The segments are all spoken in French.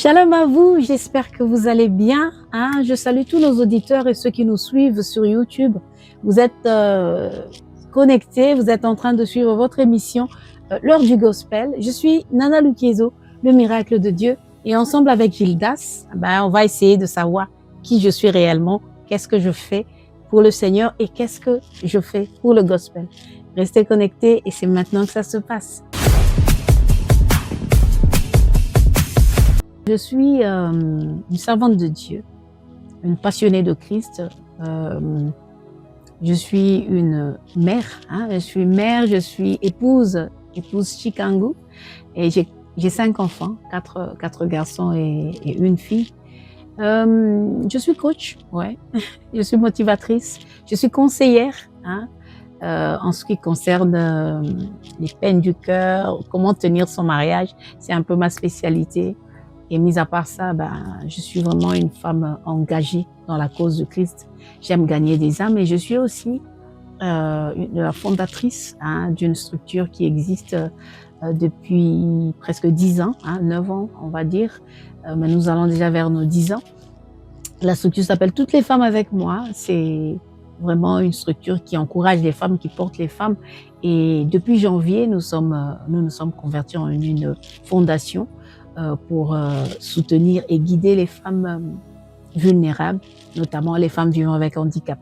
Shalom à vous, j'espère que vous allez bien. Je salue tous nos auditeurs et ceux qui nous suivent sur YouTube. Vous êtes connectés, vous êtes en train de suivre votre émission L'heure du gospel. Je suis Nana Lukiezo, le miracle de Dieu. Et ensemble avec Gildas, on va essayer de savoir qui je suis réellement, qu'est-ce que je fais pour le Seigneur et qu'est-ce que je fais pour le gospel. Restez connectés et c'est maintenant que ça se passe. Je suis une servante de Dieu, une passionnée de Christ. Je suis une mère, je suis épouse Chikangu et j'ai 5 enfants, 4 garçons et une fille. Je suis coach, je suis motivatrice, je suis conseillère en ce qui concerne les peines du cœur, comment tenir son mariage, c'est un peu ma spécialité. Et mis à part ça, je suis vraiment une femme engagée dans la cause de Christ. J'aime gagner des âmes et je suis aussi la fondatrice d'une structure qui existe depuis presque 10 ans, 9 ans on va dire, mais nous allons déjà vers nos 10 ans. La structure s'appelle Toutes les femmes avec moi. C'est vraiment une structure qui encourage les femmes, qui porte les femmes. Et depuis janvier, nous nous sommes convertis en une fondation pour soutenir et guider les femmes vulnérables, notamment les femmes vivant avec handicap.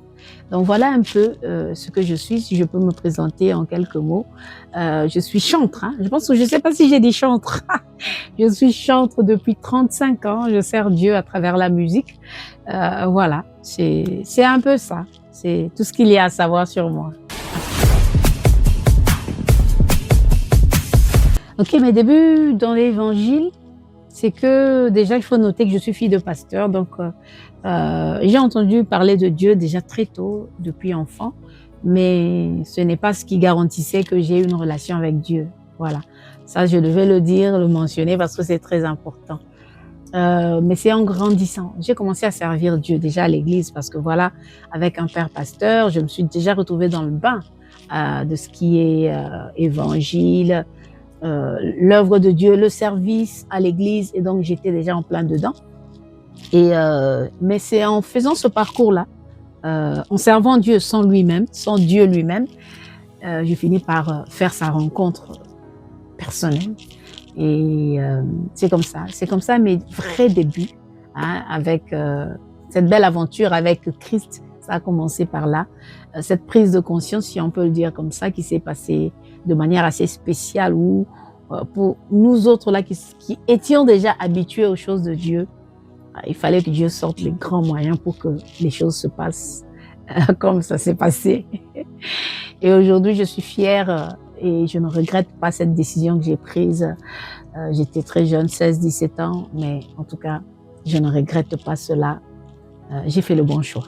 Donc voilà un peu ce que je suis, si je peux me présenter en quelques mots. Je suis chantre, je ne sais pas si j'ai dit chantre. Je suis chantre depuis 35 ans, je sers Dieu à travers la musique. Voilà, c'est un peu ça, c'est tout ce qu'il y a à savoir sur moi. Ok, mes débuts dans l'évangile, c'est que déjà il faut noter que je suis fille de pasteur, donc j'ai entendu parler de Dieu déjà très tôt, depuis enfant, mais ce n'est pas ce qui garantissait que j'ai une relation avec Dieu. Voilà, ça je devais le dire, le mentionner parce que c'est très important. Mais c'est en grandissant, j'ai commencé à servir Dieu déjà à l'église parce que voilà, avec un père pasteur, je me suis déjà retrouvée dans le bain de ce qui est évangile, l'œuvre de Dieu, le service à l'église, et donc j'étais déjà en plein dedans. Et mais c'est en faisant ce parcours-là, en servant Dieu sans lui-même, sans Dieu lui-même, j'ai fini par faire sa rencontre personnelle. Et c'est comme ça mes vrais débuts, avec cette belle aventure avec Christ. Ça a commencé par là, cette prise de conscience, si on peut le dire comme ça, qui s'est passée de manière assez spéciale, où pour nous autres là qui étions déjà habitués aux choses de Dieu, il fallait que Dieu sorte les grands moyens pour que les choses se passent comme ça s'est passé. Et aujourd'hui, je suis fière et je ne regrette pas cette décision que j'ai prise. J'étais très jeune, 16-17 ans, mais en tout cas, je ne regrette pas cela. J'ai fait le bon choix.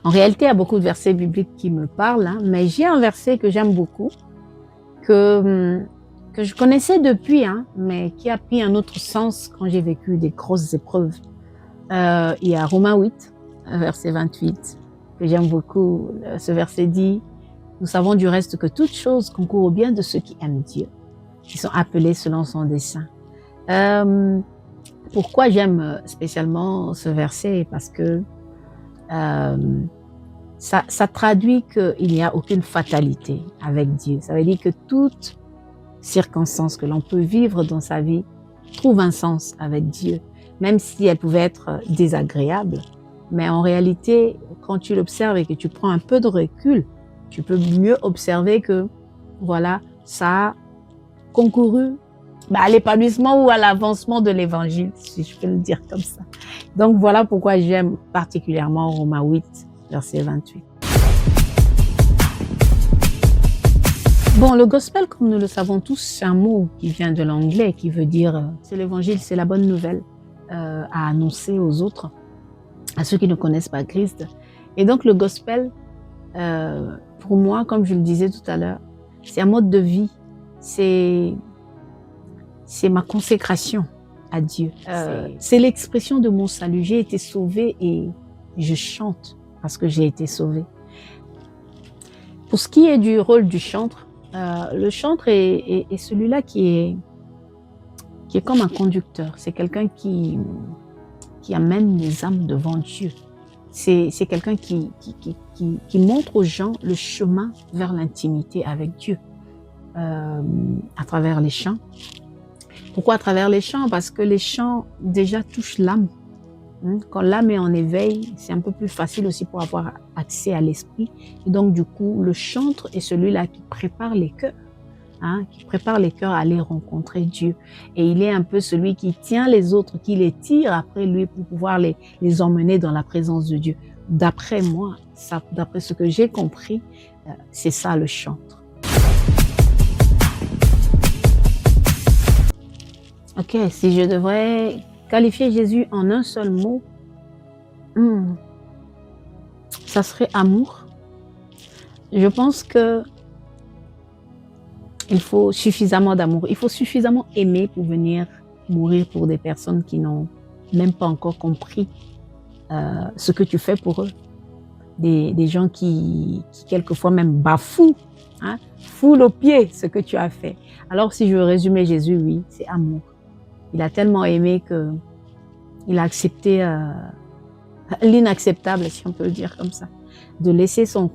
En réalité, il y a beaucoup de versets bibliques qui me parlent, mais j'ai un verset que j'aime beaucoup, que je connaissais depuis, mais qui a pris un autre sens quand j'ai vécu des grosses épreuves. Il y a Romains 8, verset 28, que j'aime beaucoup. Ce verset dit: « Nous savons du reste que toute chose concourt au bien de ceux qui aiment Dieu, qui sont appelés selon son dessein. » Pourquoi j'aime spécialement ce verset? Parce que ça traduit qu'il n'y a aucune fatalité avec Dieu. Ça veut dire que toute circonstance que l'on peut vivre dans sa vie trouve un sens avec Dieu, même si elle pouvait être désagréable. Mais en réalité, quand tu l'observes et que tu prends un peu de recul, tu peux mieux observer que voilà, ça a concouru à l'épanouissement ou à l'avancement de l'évangile, si je peux le dire comme ça. Donc voilà pourquoi j'aime particulièrement Romains 8, verset 28. Bon, le gospel, comme nous le savons tous, c'est un mot qui vient de l'anglais, qui veut dire, c'est l'évangile, c'est la bonne nouvelle à annoncer aux autres, à ceux qui ne connaissent pas Christ. Et donc le gospel, pour moi, comme je le disais tout à l'heure, c'est un mode de vie, c'est ma consécration à Dieu. C'est l'expression de mon salut. J'ai été sauvée et je chante parce que j'ai été sauvée. Pour ce qui est du rôle du chantre, Le chantre est celui-là qui est comme un conducteur. C'est quelqu'un qui amène les âmes devant Dieu. C'est quelqu'un qui montre aux gens le chemin vers l'intimité avec Dieu à travers les chants. Pourquoi à travers les chants? Parce que les chants déjà touchent l'âme. Quand l'âme est en éveil, c'est un peu plus facile aussi pour avoir accès à l'esprit. Et donc du coup, le chantre est celui-là qui prépare les cœurs. Qui prépare les cœurs à aller rencontrer Dieu. Et il est un peu celui qui tient les autres, qui les tire après lui pour pouvoir les emmener dans la présence de Dieu. D'après moi, d'après ce que j'ai compris, c'est ça le chantre. Ok, si je devrais qualifier Jésus en un seul mot, ça serait amour. Je pense que il faut suffisamment d'amour. Il faut suffisamment aimer pour venir mourir pour des personnes qui n'ont même pas encore compris ce que tu fais pour eux. Des gens qui quelquefois même bafouent, foulent aux pieds ce que tu as fait. Alors si je veux résumer Jésus, oui, c'est amour. Il a tellement aimé qu'il a accepté l'inacceptable, si on peut le dire comme ça, de laisser son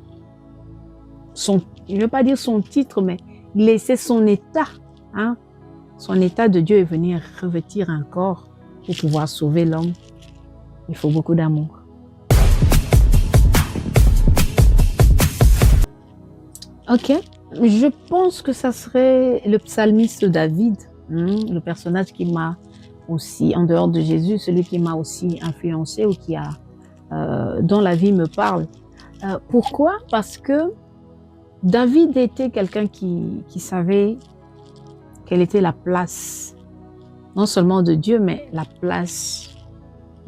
je ne veux pas dire son titre, mais laisser son état, son état de Dieu et venir revêtir un corps pour pouvoir sauver l'homme. Il faut beaucoup d'amour. Ok, je pense que ça serait le psalmiste David, le personnage qui m'a aussi, en dehors de Jésus, celui qui m'a aussi influencé ou dont la vie me parle. Pourquoi? Parce que David était quelqu'un qui savait quelle était la place, non seulement de Dieu, mais la place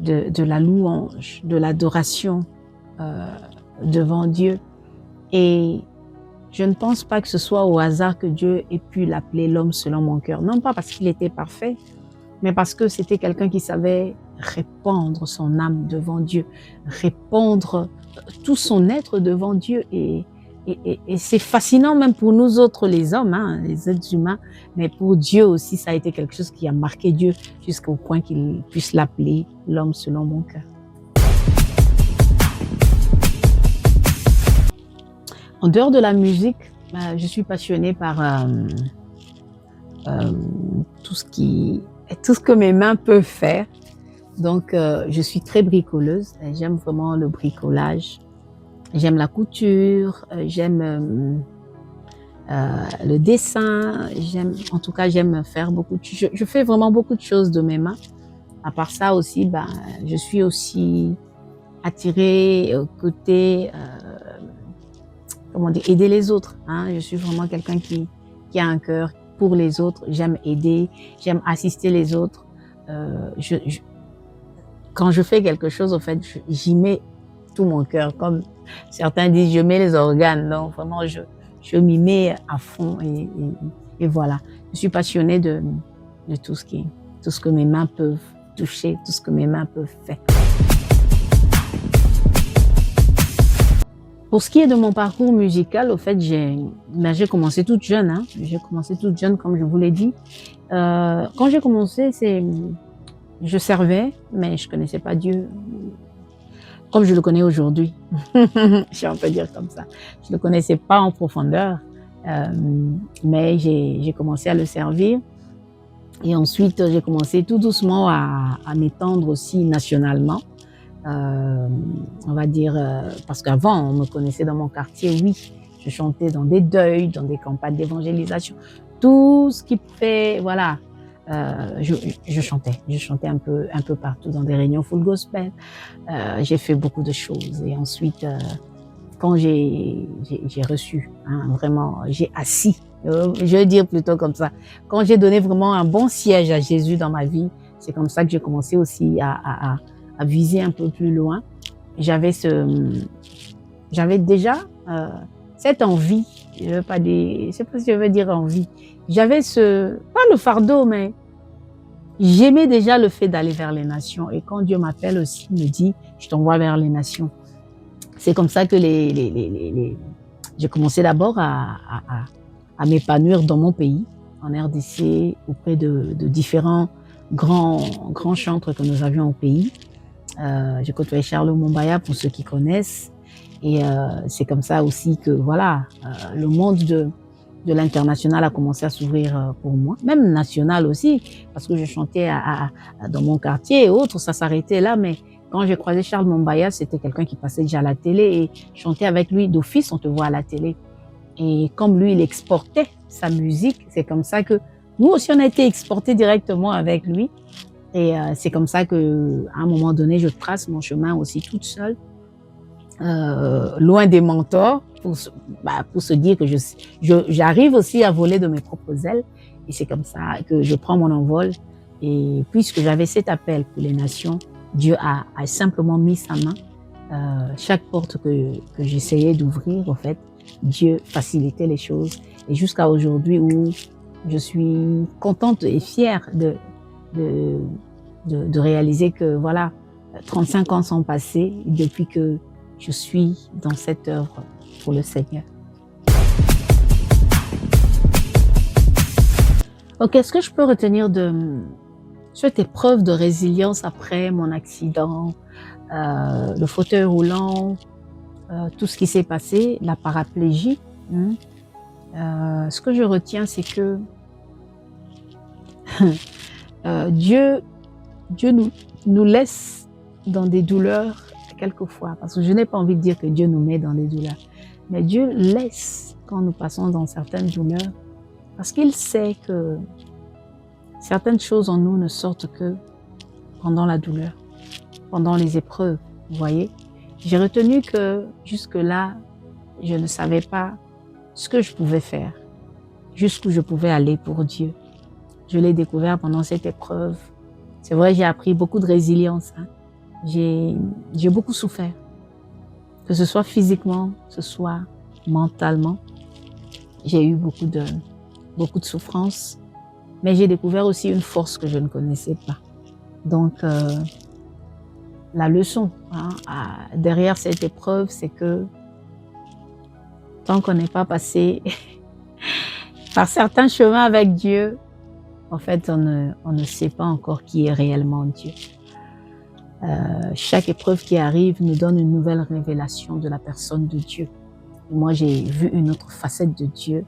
de la louange, de l'adoration devant Dieu. Et je ne pense pas que ce soit au hasard que Dieu ait pu l'appeler l'homme selon mon cœur. Non pas parce qu'il était parfait, mais parce que c'était quelqu'un qui savait répandre son âme devant Dieu, répandre tout son être devant Dieu. Et c'est fascinant même pour nous autres les hommes, les êtres humains, mais pour Dieu aussi, ça a été quelque chose qui a marqué Dieu jusqu'au point qu'il puisse l'appeler l'homme selon mon cœur. En dehors de la musique, je suis passionnée par tout ce que mes mains peuvent faire. Donc, je suis très bricoleuse. J'aime vraiment le bricolage. J'aime la couture, j'aime le dessin, en tout cas, j'aime faire beaucoup de choses. Je fais vraiment beaucoup de choses de mes mains. À part ça aussi, je suis aussi attirée au côté, aider les autres. Je suis vraiment quelqu'un qui a un cœur pour les autres. J'aime aider, j'aime assister les autres. Quand je fais quelque chose, en fait, j'y mets tout mon cœur. Comme certains disent, je mets les organes. Donc, vraiment, je m'y mets à fond et voilà. Je suis passionnée de tout ce que mes mains peuvent toucher, tout ce que mes mains peuvent faire. Pour ce qui est de mon parcours musical, au fait, j'ai commencé toute jeune. J'ai commencé toute jeune, comme je vous l'ai dit. Quand j'ai commencé, je servais, mais je connaissais pas Dieu comme je le connais aujourd'hui. Si on peut dire comme ça. Je le connaissais pas en profondeur, mais j'ai commencé à le servir. Et ensuite, j'ai commencé tout doucement à m'étendre aussi nationalement. On va dire, parce qu'avant, on me connaissait dans mon quartier, oui. Je chantais dans des deuils, dans des campagnes d'évangélisation. Tout ce qui fait, voilà. Je chantais un peu partout dans des réunions full gospel. J'ai fait beaucoup de choses et ensuite quand j'ai reçu, vraiment, j'ai assis, je vais dire plutôt comme ça, quand j'ai donné vraiment un bon siège à Jésus dans ma vie, c'est comme ça que j'ai commencé aussi à viser un peu plus loin. J'avais déjà cette envie, je sais pas si je veux dire envie, j'avais pas le fardeau, mais j'aimais déjà le fait d'aller vers les nations. Et quand Dieu m'appelle aussi, il me dit, je t'envoie vers les nations. C'est comme ça que j'ai commencé d'abord à à m'épanouir dans mon pays, en RDC, auprès de différents grands chantres que nous avions au pays. J'ai côtoyé Charles Mumbaya pour ceux qui connaissent. Et c'est comme ça aussi que voilà, le monde de l'international a commencé à s'ouvrir pour moi, même national aussi, parce que je chantais dans mon quartier et autres, ça s'arrêtait là, mais quand j'ai croisé Charles Mumbaya, c'était quelqu'un qui passait déjà à la télé et chanter avec lui d'office, on te voit à la télé. Et comme lui, il exportait sa musique, c'est comme ça que nous aussi, on a été exportés directement avec lui. Et c'est comme ça que, à un moment donné, je trace mon chemin aussi toute seule, loin des mentors, pour se dire que j'arrive aussi à voler de mes propres ailes. Et c'est comme ça que je prends mon envol. Et puisque j'avais cet appel pour les nations, Dieu a simplement mis sa main. Chaque porte que j'essayais d'ouvrir, en fait, Dieu facilitait les choses. Et jusqu'à aujourd'hui où je suis contente et fière de réaliser que voilà, 35 ans sont passés depuis que je suis dans cette œuvre pour le Seigneur. Ok, ce que je peux retenir de cette épreuve de résilience après mon accident, le fauteuil roulant, tout ce qui s'est passé, la paraplégie, ce que je retiens, c'est que Dieu nous laisse dans des douleurs quelquefois, parce que je n'ai pas envie de dire que Dieu nous met dans des douleurs, mais Dieu laisse quand nous passons dans certaines douleurs, parce qu'il sait que certaines choses en nous ne sortent que pendant la douleur, pendant les épreuves, vous voyez. J'ai retenu que jusque-là, je ne savais pas ce que je pouvais faire, jusqu'où je pouvais aller pour Dieu. Je l'ai découvert pendant cette épreuve. C'est vrai, j'ai appris beaucoup de résilience. J'ai beaucoup souffert, que ce soit physiquement, que ce soit mentalement. J'ai eu beaucoup de souffrances, mais j'ai découvert aussi une force que je ne connaissais pas. Donc, la leçon derrière cette épreuve, c'est que tant qu'on n'est pas passé par certains chemins avec Dieu, en fait, on ne sait pas encore qui est réellement Dieu. Chaque épreuve qui arrive nous donne une nouvelle révélation de la personne de Dieu. Et moi, j'ai vu une autre facette de Dieu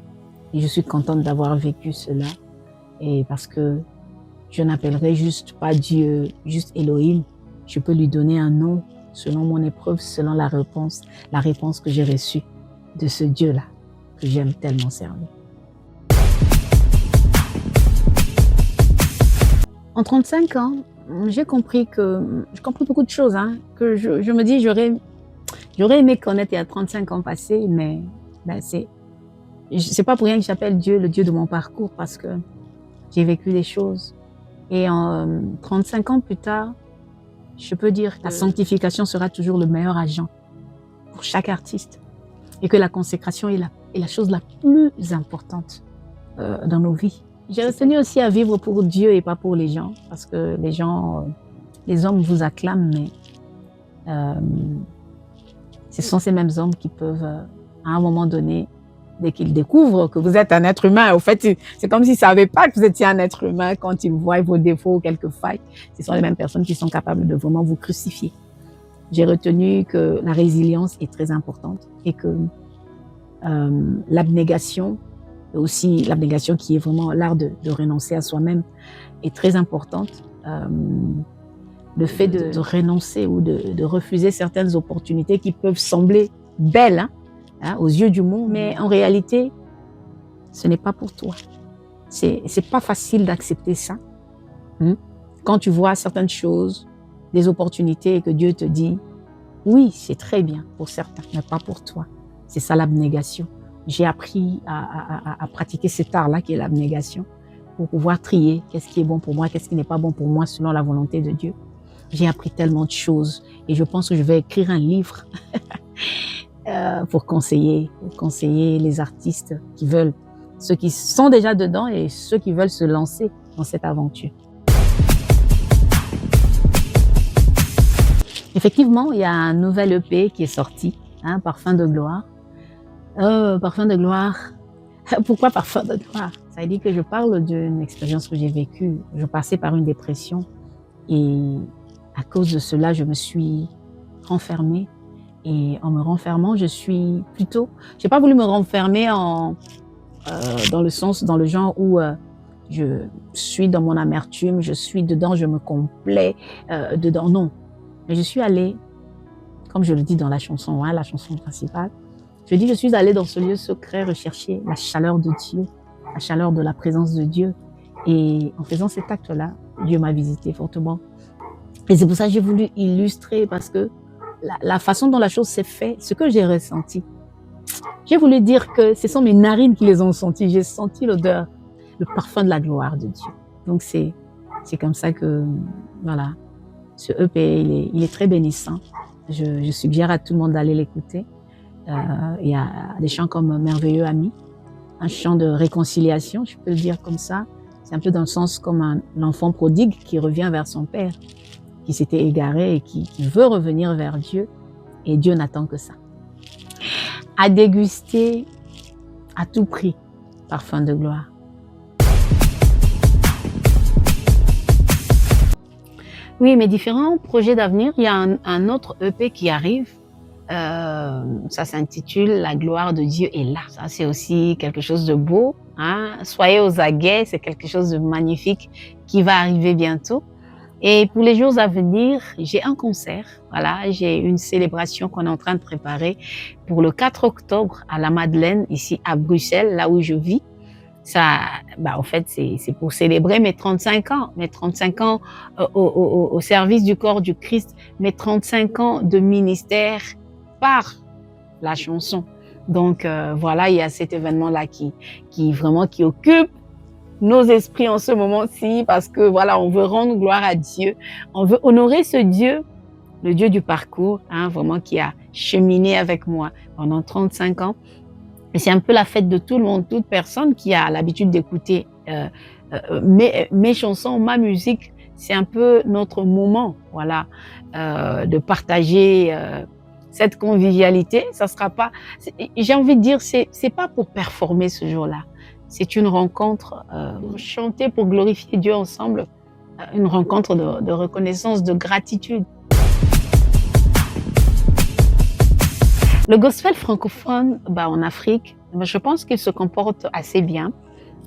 et je suis contente d'avoir vécu cela. Et parce que je n'appellerai juste pas Dieu, juste Elohim. Je peux lui donner un nom selon mon épreuve, selon la réponse que j'ai reçue de ce Dieu-là que j'aime tellement servir. En 35 ans, j'ai compris beaucoup de choses, que je me dis, j'aurais aimé connaître il y a 35 ans passés, mais c'est pas pour rien que j'appelle Dieu le Dieu de mon parcours, parce que j'ai vécu des choses. Et 35 ans plus tard, je peux dire que la sanctification sera toujours le meilleur agent pour chaque artiste, et que la consécration est la chose la plus importante dans nos vies. J'ai retenu aussi à vivre pour Dieu et pas pour les gens, parce que les hommes vous acclament, mais ce sont ces mêmes hommes qui peuvent, à un moment donné, dès qu'ils découvrent que vous êtes un être humain, au fait, c'est comme s'ils ne savaient pas que vous étiez un être humain quand ils voient vos défauts ou quelques failles. Ce sont les mêmes personnes qui sont capables de vraiment vous crucifier. J'ai retenu que la résilience est très importante et que l'abnégation, aussi l'abnégation qui est vraiment l'art de renoncer à soi-même, est très importante. Le fait de renoncer ou de refuser certaines opportunités qui peuvent sembler belles aux yeux du monde, mais en réalité, ce n'est pas pour toi. C'est pas facile d'accepter ça. Quand tu vois certaines choses, des opportunités et que Dieu te dit, oui, c'est très bien pour certains, mais pas pour toi. C'est ça l'abnégation. J'ai appris à pratiquer cet art-là qui est l'abnégation pour pouvoir trier qu'est-ce qui est bon pour moi, qu'est-ce qui n'est pas bon pour moi selon la volonté de Dieu. J'ai appris tellement de choses et je pense que je vais écrire un livre pour conseiller les artistes qui veulent, ceux qui sont déjà dedans et ceux qui veulent se lancer dans cette aventure. Effectivement, il y a un nouvel EP qui est sorti, Parfum de gloire. Parfum de gloire Pourquoi parfum de gloire? Ça veut dire que je parle d'une expérience que j'ai vécue. Je passais par une dépression et à cause de cela, je me suis renfermée. Et en me renfermant, j'ai pas voulu me renfermer dans le sens, dans le genre où je suis dans mon amertume, je suis dedans, je me complais dedans. Non. Mais je suis allée, comme je le dis dans la chanson, la chanson principale, je suis allée dans ce lieu secret rechercher la chaleur de Dieu, la chaleur de la présence de Dieu. Et en faisant cet acte-là, Dieu m'a visité fortement. Et c'est pour ça que j'ai voulu illustrer, parce que la façon dont la chose s'est faite, ce que j'ai ressenti, j'ai voulu dire que ce sont mes narines qui les ont sentis. J'ai senti l'odeur, le parfum de la gloire de Dieu. Donc c'est comme ça que, voilà, ce EP, il est très bénissant. Je suggère à tout le monde d'aller l'écouter. Il y a des chants comme Merveilleux Ami, un chant de réconciliation, je peux le dire comme ça. C'est un peu dans le sens comme l'enfant prodigue qui revient vers son père, qui s'était égaré et qui veut revenir vers Dieu. Et Dieu n'attend que ça. À déguster à tout prix, parfum de gloire. Oui, mes différents projets d'avenir, il y a un autre EP qui arrive. Ça s'intitule La gloire de Dieu est là. Ça, c'est aussi quelque chose de beau. Soyez aux aguets, c'est quelque chose de magnifique qui va arriver bientôt. Et pour les jours à venir, j'ai un concert. Voilà, j'ai une célébration qu'on est en train de préparer pour le 4 octobre à la Madeleine, ici à Bruxelles, là où je vis. Ça, en fait, c'est pour célébrer mes 35 ans. Mes 35 ans au service du corps du Christ. Mes 35 ans de ministère par la chanson. Donc, voilà, il y a cet événement-là qui occupe nos esprits en ce moment-ci, parce que voilà, on veut rendre gloire à Dieu, on veut honorer ce Dieu, le Dieu du parcours, vraiment qui a cheminé avec moi pendant 35 ans. Et c'est un peu la fête de tout le monde, toute personne qui a l'habitude d'écouter mes chansons, ma musique, c'est un peu notre moment, voilà, de partager cette convivialité. Ça sera pas, j'ai envie de dire, c'est pas pour performer ce jour-là. C'est une rencontre, chanter pour glorifier Dieu ensemble, une rencontre de reconnaissance, de gratitude. Le gospel francophone en Afrique, je pense qu'il se comporte assez bien.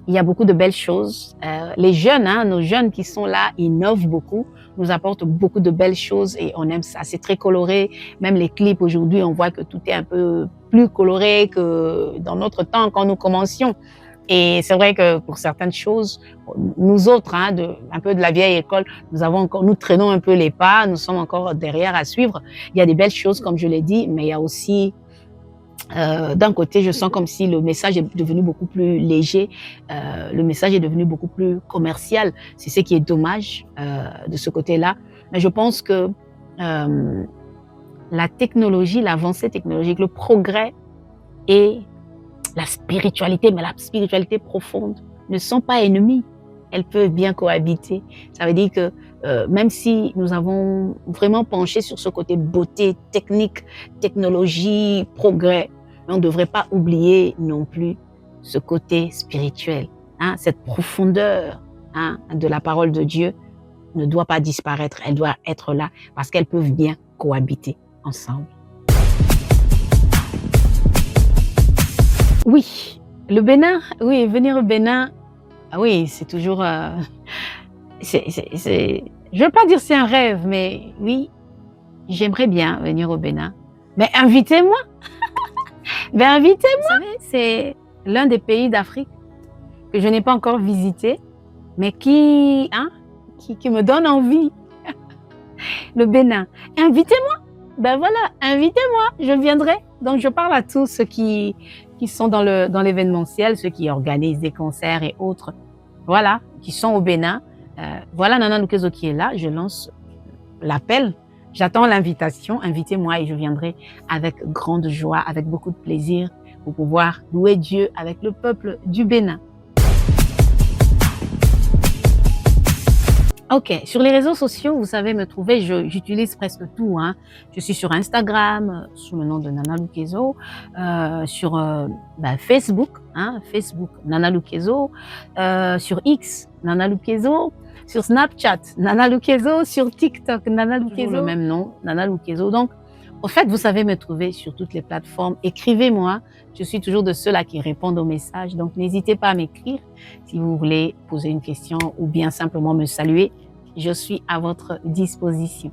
Il y a beaucoup de belles choses. Les jeunes, nos jeunes qui sont là, innovent beaucoup, nous apportent beaucoup de belles choses et on aime ça. C'est très coloré. Même les clips aujourd'hui, on voit que tout est un peu plus coloré que dans notre temps quand nous commencions. Et c'est vrai que pour certaines choses, nous autres, un peu de la vieille école, nous traînons un peu les pas, nous sommes encore derrière à suivre. Il y a des belles choses, comme je l'ai dit, mais il y a aussi, d'un côté, je sens comme si le message est devenu beaucoup plus léger, le message est devenu beaucoup plus commercial. C'est ce qui est dommage de ce côté-là. Mais je pense que la technologie, l'avancée technologique, le progrès et la spiritualité, mais la spiritualité profonde, ne sont pas ennemies. Elles peuvent bien cohabiter. Ça veut dire que même si nous avons vraiment penché sur ce côté beauté, technique, technologie, progrès, on ne devrait pas oublier non plus ce côté spirituel. Cette profondeur de la parole de Dieu ne doit pas disparaître. Elle doit être là parce qu'elles peuvent bien cohabiter ensemble. Oui, le Bénin, oui, venir au Bénin, oui, c'est toujours, je veux pas dire c'est un rêve, mais oui, j'aimerais bien venir au Bénin. Mais invitez-moi, invitez-moi. Vous savez, c'est l'un des pays d'Afrique que je n'ai pas encore visité, mais qui me donne envie. Le Bénin, invitez-moi. Voilà, invitez-moi, je viendrai. Donc, je parle à tous ceux qui sont dans l'événementiel, ceux qui organisent des concerts et autres, voilà, qui sont au Bénin. Voilà Nana Nukezo qui est là, je lance l'appel, j'attends l'invitation, invitez-moi et je viendrai avec grande joie, avec beaucoup de plaisir pour pouvoir louer Dieu avec le peuple du Bénin. OK, sur les réseaux sociaux, vous savez me trouver, j'utilise presque tout, hein. Je suis sur Instagram, sous le nom de Nana Lukezo, sur, Facebook, hein, Facebook Nana Lukezo, sur X Nana Lukezo, sur Snapchat Nana Lukezo, sur TikTok Nana Lukezo. Toujours le même nom, Nana Lukezo. Donc, au fait, vous savez me trouver sur toutes les plateformes. Écrivez-moi, je suis toujours de ceux-là qui répondent aux messages, donc n'hésitez pas à m'écrire si vous voulez poser une question ou bien simplement me saluer. Je suis à votre disposition.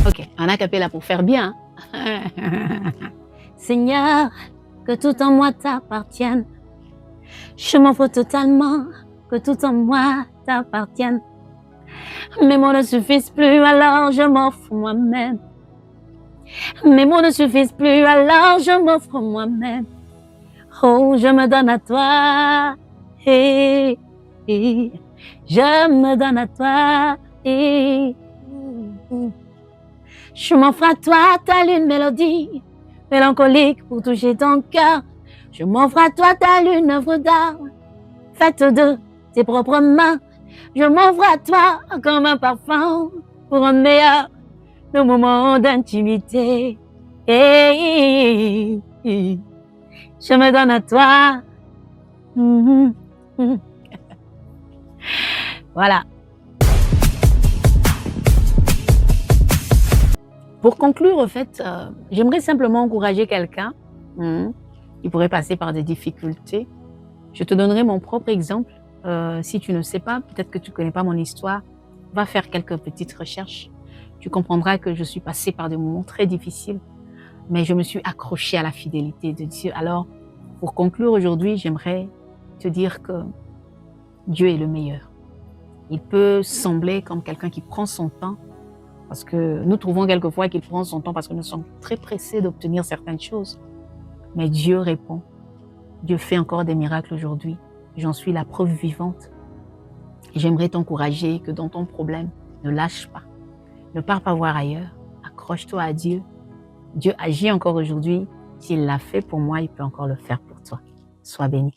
OK, un acapella pour faire bien. Seigneur, que tout en moi t'appartienne. Je m'offre totalement, que tout en moi t'appartienne. Mes mots ne suffisent plus, alors je m'offre moi-même. Mes mots ne suffisent plus, alors je m'offre moi-même. Oh, je me donne à toi. Hey, hey. Je me donne à toi. Hey. Je m'offre à toi, telle une mélodie mélancolique pour toucher ton cœur. Je m'offre à toi, telle une œuvre d'art faite de tes propres mains. Je m'offre à toi comme un parfum pour un meilleur nos moments d'intimité. Hey, hey. Je me donne à toi. Voilà. Pour conclure, en fait, j'aimerais simplement encourager quelqu'un qui pourrait passer par des difficultés. Je te donnerai mon propre exemple. Si tu ne sais pas, peut-être que tu ne connais pas mon histoire, va faire quelques petites recherches. Tu comprendras que je suis passée par des moments très difficiles, mais je me suis accrochée à la fidélité de Dieu. Alors, pour conclure aujourd'hui, j'aimerais te dire que Dieu est le meilleur. Il peut sembler comme quelqu'un qui prend son temps, parce que nous trouvons quelquefois qu'il prend son temps parce que nous sommes très pressés d'obtenir certaines choses. Mais Dieu répond. Dieu fait encore des miracles aujourd'hui. J'en suis la preuve vivante. J'aimerais t'encourager que dans ton problème, ne lâche pas. Ne pars pas voir ailleurs. Accroche-toi à Dieu. Dieu agit encore aujourd'hui. S'il l'a fait pour moi, il peut encore le faire pour toi. Sois béni.